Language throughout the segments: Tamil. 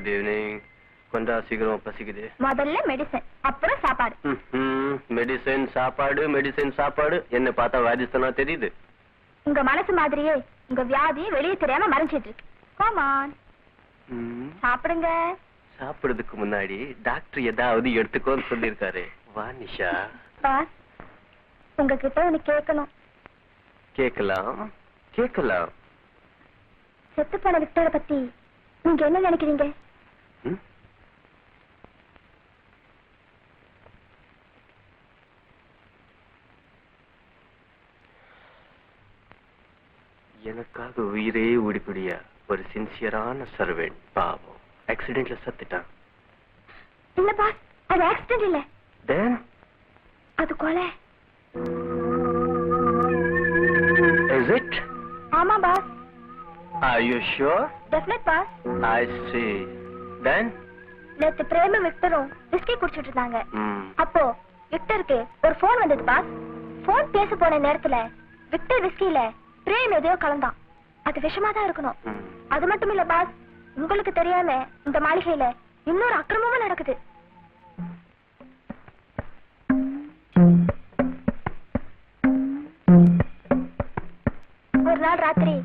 Good evening. கொஞ்சம் சீக்கிரம் பசிக்குது. முதல்ல மெடிசன், அப்புறம் சாப்பாடு. மெடிசன் சாப்பாடு, மெடிசன் சாப்பாடு. என்ன பார்த்தா வாதிஸ்தானா தெரியுது. உங்க மனசு மாதிரியே உங்க வியாதி வெளியே தெரியாம மறைஞ்சிட்டு இருக்கு. Come on. சாப்பிடுங்க. சாப்பிடுறதுக்கு முன்னாடி டாக்டர் ஏதாவது எடுத்துக்கோன்னு சொல்லிருக்காரு. வா நிஷா. உங்ககிட்ட ஒண்ணு கேட்கணும். கேட்கலாம் கேட்கலாம். செத்து போன விக்டரை பத்தி நீங்க என்ன நினைக்கிறீங்க? எனக்காக உயிரே ஓடிப்படியா ஒரு சின்சியரான சர்வெண்ட். பாவம் ஆக்சிடென்ட்ல சத்துட்டான். இல்ல பாஸ், அது ஆக்சிடென்ட் இல்ல. தென் அது கொலை. Is it? ஆமா boss. Are you sure? Definite boss. I see. Then நேத்து பிரேம விக்டரும் விஸ்கி குடிச்சிட்டு இருந்தாங்க. அப்போ விக்டருக்கு ஒரு போன் வந்தது பாஸ். போன் பேச போன நேரத்துல விக்டர் விஸ்கில பிரேம் எதையோ கலந்தான். அது விஷமா தான் இருக்கணும். அது மட்டும் இல்ல பாஸ், உங்களுக்கு தெரியாம இந்த மாளிகையில இன்னொரு அக்கிரமமும் நடக்குது. ஒரு நாள் ராத்திரி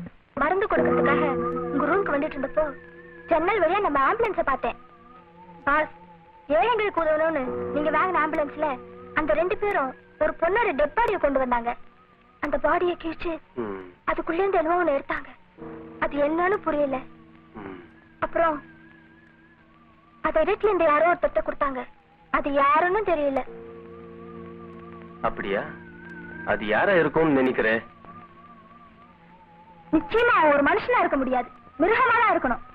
மருந்து கொடுக்கறதுக்காக உங்க ரூமுக்கு வந்துட்டு இருந்தப்போ ஜன்னல் வழியா நம்ம ஆம்புலன்ஸ பார்த்தேன். பாஸ், ஏழைங்களுக்கு உதவணும்னு நீங்க வாங்கின ஆம்புலன்ஸ்ல அந்த 2 பேரும் ஒரு பொண்ணோட டெட் பாடியை கொண்டு வந்தாங்க. அந்த பாடியை கிழிச்சு அதுக்குள்ள இருந்து என்னவோ ஒண்ணு எடுத்தாங்க. அது என்னன்னு புரியல. அப்புறம் அதை வீட்டுல இருந்து யாரோ ஒரு பெத்த கொடுத்தாங்க. அது யாருன்னு தெரியல. அப்படியா? அது யாரா இருக்கும்னு நினைக்கிறேன். நிச்சயமா ஒரு மனுஷனா இருக்க முடியாது, மிருகமா தான் இருக்கணும்.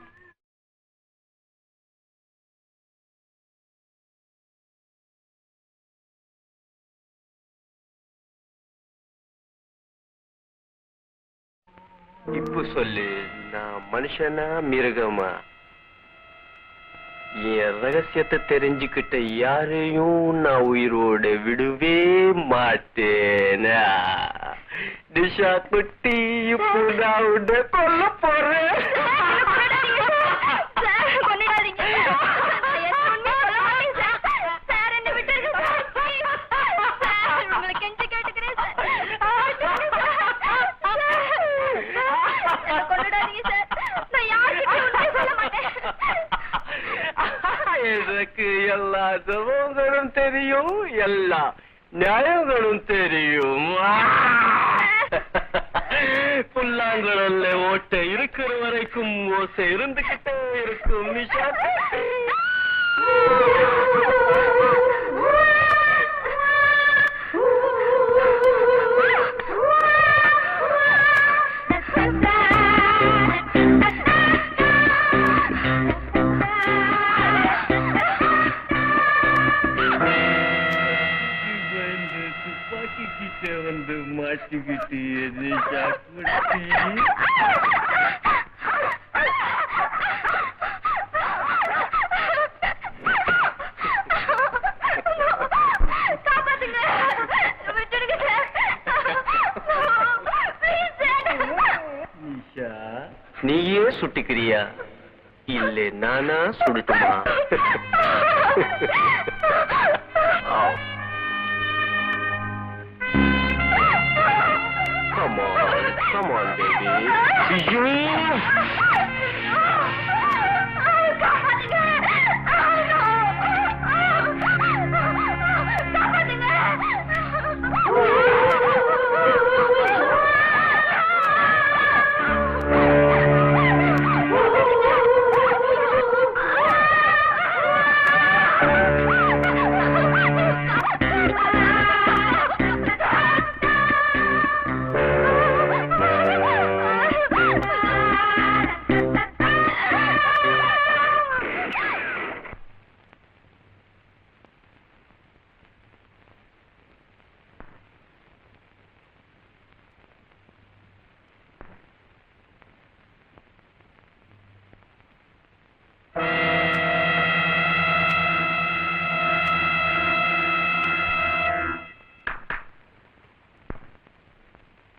இப்ப சொல்லு, நான் மனுஷனா மிருகமா? என் ரகசியத்தை தெரிஞ்சுக்கிட்ட யாரையும் நான் உயிரோட விடுவே மாட்டேனா? நிஷா குட்டி, இப்போ நான் உன்னை கொல்ல போறேன். எனக்கு எல்லா தவங்களும் தெரியும், எல்லா நியாயங்களும் தெரியும். புல்லாங்கடல்ல ஓட்டை இருக்கிற வரைக்கும் ஓசை இருந்துகிட்டே இருக்கும். நிஷா வந்து மாட்டிக்கிட்டு நிஷா குட்டி. நிஷா, நீயே சுட்டிக்கிறியா இல்ல நானா சுடுட்டுமா? Come on, baby.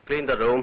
Clean the room.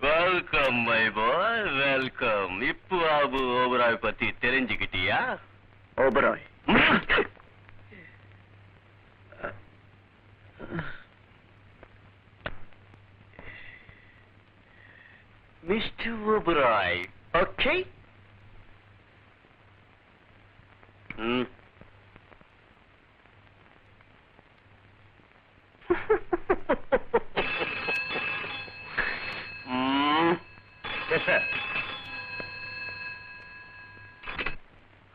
Welcome my boy welcome. இப்போ அபு ஓபராய் பத்தி தெரிஞ்சுக்கிட்டியா? Oberoi mister Oberoi, okay?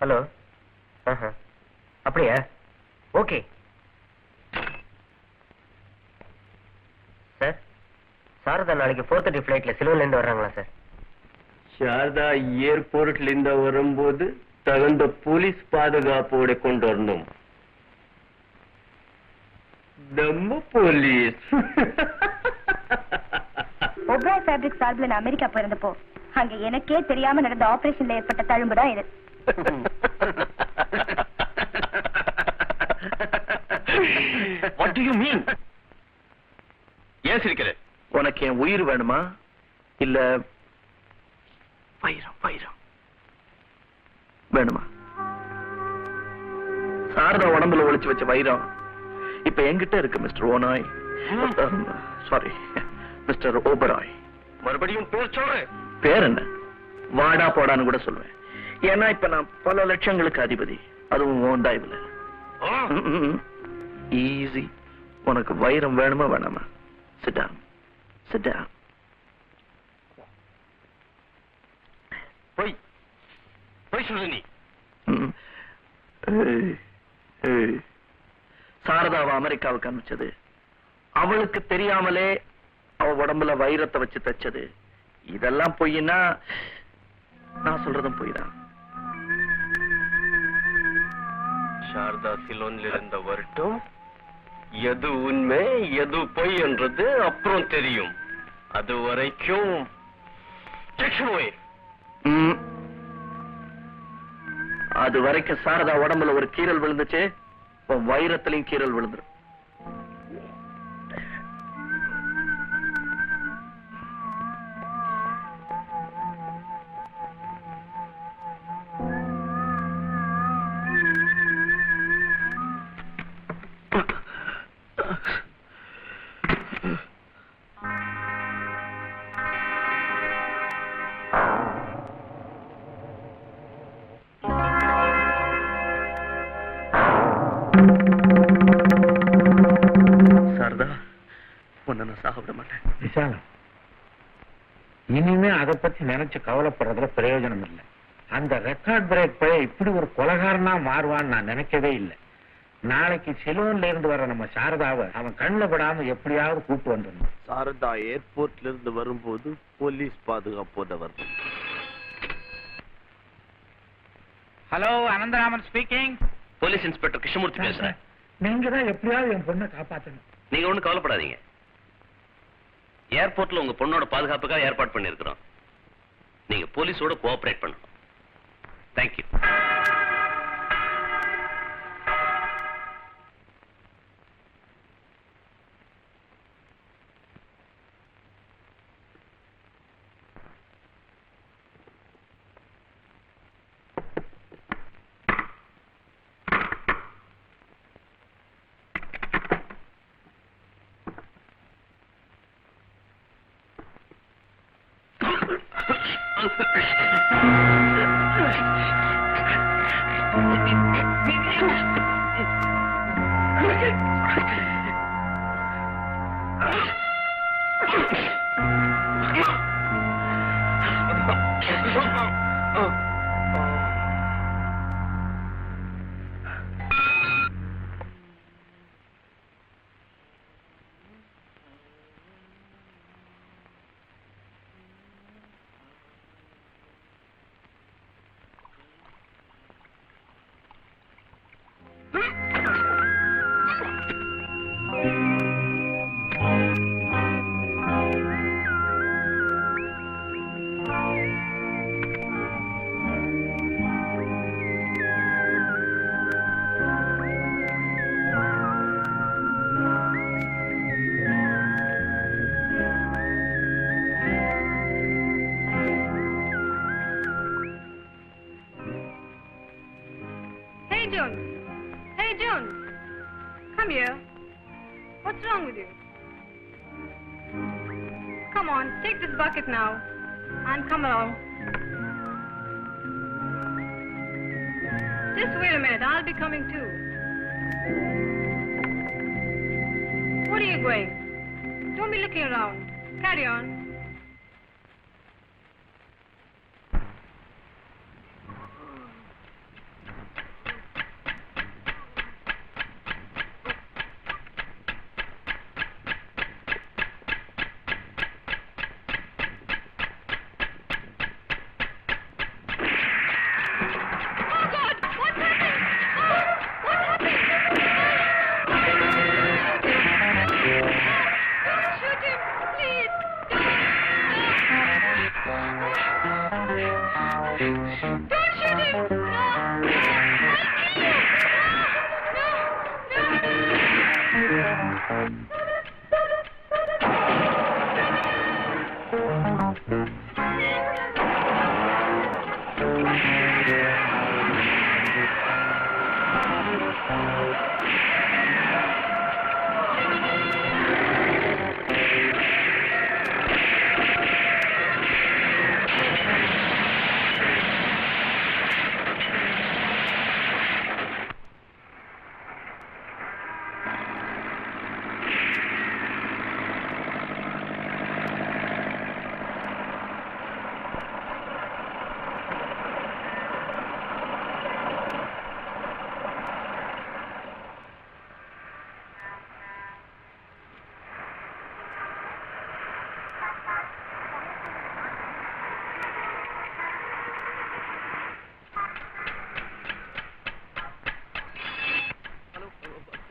Hello. அப்படியா? Okay sir. சாரதா நாளைக்கு 4:30 ஃபிளைட்ல சிலோன்ல இருந்து வர்றாங்களா சார்? சாரதா ஏர்போர்ட்ல இருந்து வரும்போது தகுந்த போலீஸ் பாதுகாப்போட கொண்டு வரணும். நம்ம போலீஸ். ஒப்ராய் ஃபேப்ரிக் சார்பில் நான் அமெரிக்கா போயிருந்தப்போ அங்க எனக்கே தெரியாம நடந்த ஆபரேஷன்ல ஏற்பட்ட தழும்புதான் இது. What do you mean? ஏன் சிரிக்கிற? உனக்கு என் உயிர் வேணுமா இல்ல வைரம் வைரம் வேணுமா? சாரதா உடம்புல ஒளிச்சு வச்ச வைரம் இப்ப என்கிட்ட இருக்கு மிஸ்டர் ஓனாய். Sorry mister Oberoi. மறுபடியும் பேர் சொல்றேன். பேர் என்ன? வாடா போடான்னு கூட சொல்லுவேன். ஏன்னா இப்ப நான் பல லட்சங்களுக்கு அதிபதி, அதுவும் உன் தயவுல. ஈஸி. உனக்கு வைரம் வேணுமா வேணாமா? Sit down. Sit down. போய் போய் சொல்லு நீ. சாரதாவை அமெரிக்காவுக்கு அனுப்பிச்சது, அவளுக்கு தெரியாமலே அவ உடம்புல வைரத்தை வச்சு தச்சது, இதெல்லாம் பொய்னா நான் சொல்றதும் பொய் தான். சாரதா சிலோன்ல இருந்த வரட்டும், எது உண்மை எது பொய் என்றது அப்புறம் தெரியும். அது வரைக்கும் அது வரைக்கும் சாரதா உடம்புல ஒரு கீறல் விழுந்துச்சு, வைரத்திலையும் கீறல் விழுந்துரும். சாரதா, உன்னை நான் சாப்பிட மாட்டேன். விசாலம், இனிமே அதை பத்தி நினைச்சு கவலைப்படுறதுல பிரயோஜனம் இல்லை. அந்த ரெக்கார்ட் பிரேக் பையன் இப்படி ஒரு கொலைகாரனா மாறுவான்னு நான் நினைக்கவே இல்லை. நாளைக்கு சிலோன்ல இருந்து வர நம்ம சாரதாவை அவன் கண்ணில் படாம எப்படியாவது கூட்டு வந்துடணும். சாரதா ஏர்போர்ட்ல இருந்து வரும்போது போலீஸ் பாதுகாப்போட வரணும். Hello, Anantharaman speaking. Police inspector Krishnamurthy பேசுறேன். நீங்க தான் எப்படியாவது என் பொண்ணை காப்பாற்றணும். நீங்க ஒண்ணும் கவலைப்படாதீங்க. ஏர்போர்ட்ல உங்க பொண்ணோட பாதுகாப்புக்காக ஏற்பாடு பண்ணிருக்கிறோம். நீங்க போலீஸோட கோஆபரேட் பண்ணணும். Thank you. What's wrong with you? Come on, take this bucket now and come along. Just wait a minute, I'll be coming too. What are you going? Don't be looking around. Carry on.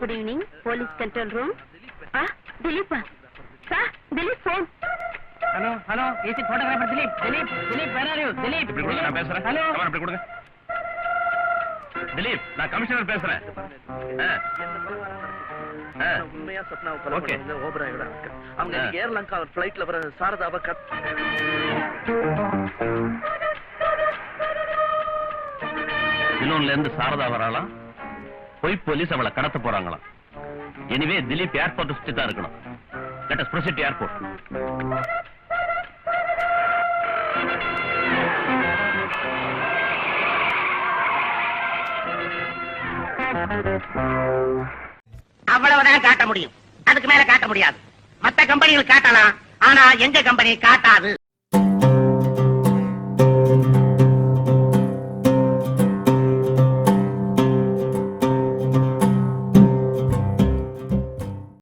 Good evening, police control room. Dilip. Sir, Dilip phone. Hello, is it photographer Dilip? Dilip, where are you? Dilip, நான் பேசுறேன். hello. கவனம் அப்படி கொடுங்க. திலீப், நான் கமிஷனர் பேசுறேன். உண்மையா சத்னாவை கொலை Okay. பண்ணவங்க ஓபராயோட ஆட்கள். அவங்க இன்னைக்கு ஏர்லங்கா ஃபிளைட்ல வர சாரதாவை சிலோன்ல இருந்து சாரதா வராலாம். போய் போலீஸ் அவளை கடத்த போறாங்களாம். எனிவே திலீப் ஏர்போர்ட் சுத்தி தான் இருக்கணும். Let us proceed to airport. அவ்வளவுதான் காட்ட முடியும், அதுக்கு மேல காட்ட முடியாது. மத்த கம்பெனிகள் காட்டலாம், ஆனா எங்க கம்பெனி காட்டாது.